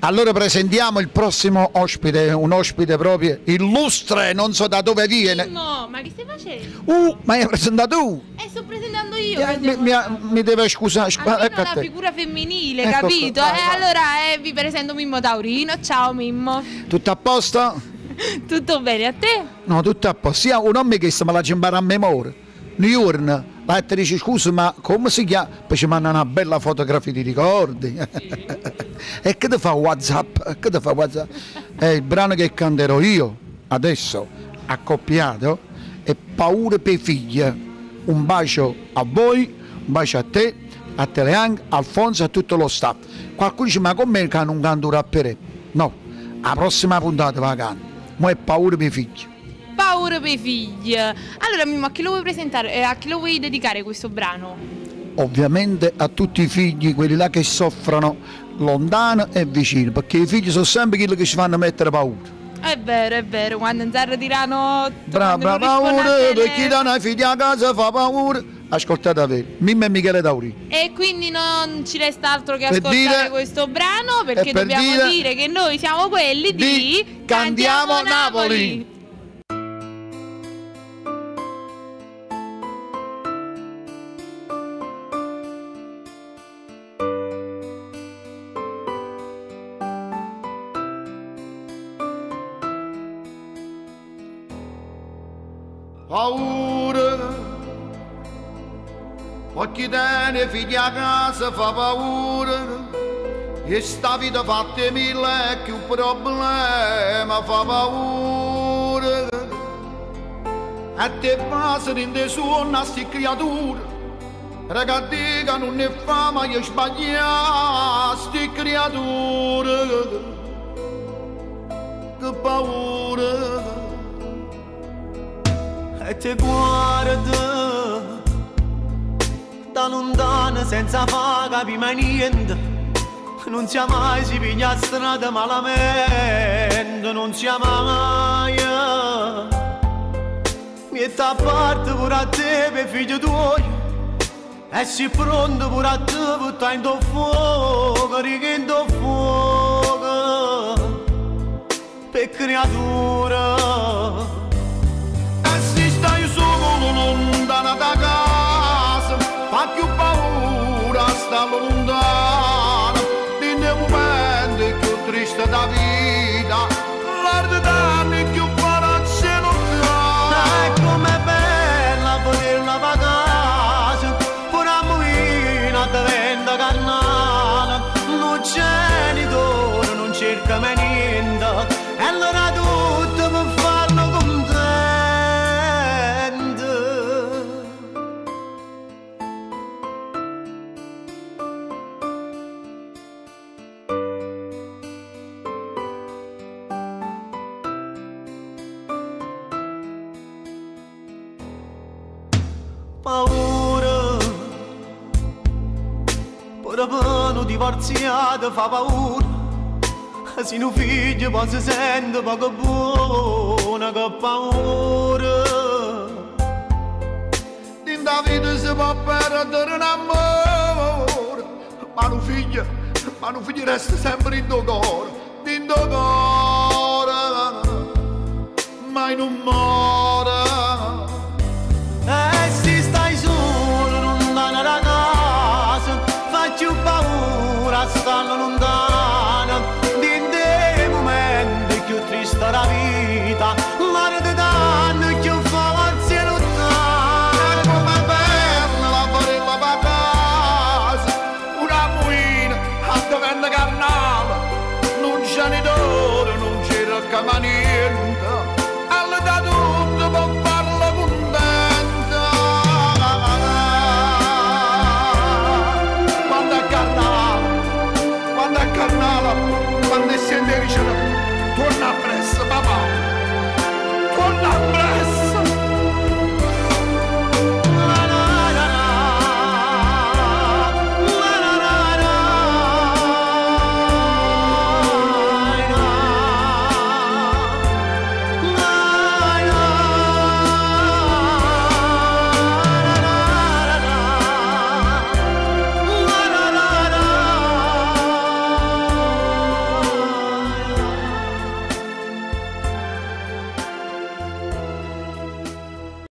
Allora presentiamo il prossimo ospite, un ospite proprio illustre, non so da dove viene. No, ma che stai facendo? Ma hai presentato tu? Sto presentando io. Mi deve scusare. Almeno la figura femminile, Ecco capito? qua, vai. Allora vi presento Mimmo Taurino. Ciao Mimmo. Tutto a posto? Tutto bene, a te? No, tutto a posto. Sia un nome che me la impara a memoria. New la te dice scusa, ma come si chiama? Poi ci manda una bella fotografia di ricordi. E che ti fa WhatsApp? Che ti fa WhatsApp? È il brano che canterò io adesso, accoppiato, è Paura per i figli. Un bacio a voi, un bacio a te, a Teleang, a Alfonso e a tutto lo staff. Qualcuno dice ma come che non canto rapperei? No, la prossima puntata va a cantare. Ma è Paura per i figli. Paura per i figli. Allora Mimmo, a chi lo vuoi presentare? A chi lo vuoi dedicare questo brano? Ovviamente a tutti i figli, quelli là che soffrono lontano e vicino, perché i figli sono sempre quelli che ci fanno mettere paura. È vero, quando non si arretiranno. Brava, paura, per chi dà i figli a casa fa paura. Ascoltate a voi, Mimmo e Michele Taurino. E quindi non ci resta altro che Per ascoltare dire- questo brano, perché per dobbiamo dire che noi siamo quelli di Cantiamo Napoli. Paura, occhi tiene figli a casa fa paura, e sta vita fatta mille e più problema fa paura. E te passano in te suona sti creature, ragazzi che non ne fa mai sbagliare sti creature, che paura. E te guarda da lontano senza far capire mai niente, non sia mai si piglia a strada malamente, non sia mai mette a parte pure a te per figlio tuoi, e si pronto pure a te per stare in tuo fuoco, richiendo fuoco per creatura. Lontana da casa, fa più paura stare lontano, in dei momenti più tristi da vita, l'arde danni più palazzi lontano. E com'è bella poterla a casa, pure a moina diventa carnale, non c'è genitore, non cerca mai niente, e allora tutto per farlo contento. Paura, pure per divorziato fa paura, se un figlio poi si sente poco buono, che paura. In da vita si può perdere un amore, ma un figlio resta sempre in tuo cuore, mai non muore. E se stai solo lontano da casa, faccio paura a stare lontano, di dei momenti più tristi la vita, mare di danno più forza e lontano. Come bella la barella va a casa, una moina a diventa carnale, non c'è genitore, non cerca mai niente, alla da tutto può farla contenta. Quando è carnale, quando è sente dice torna presto papà, torna presto.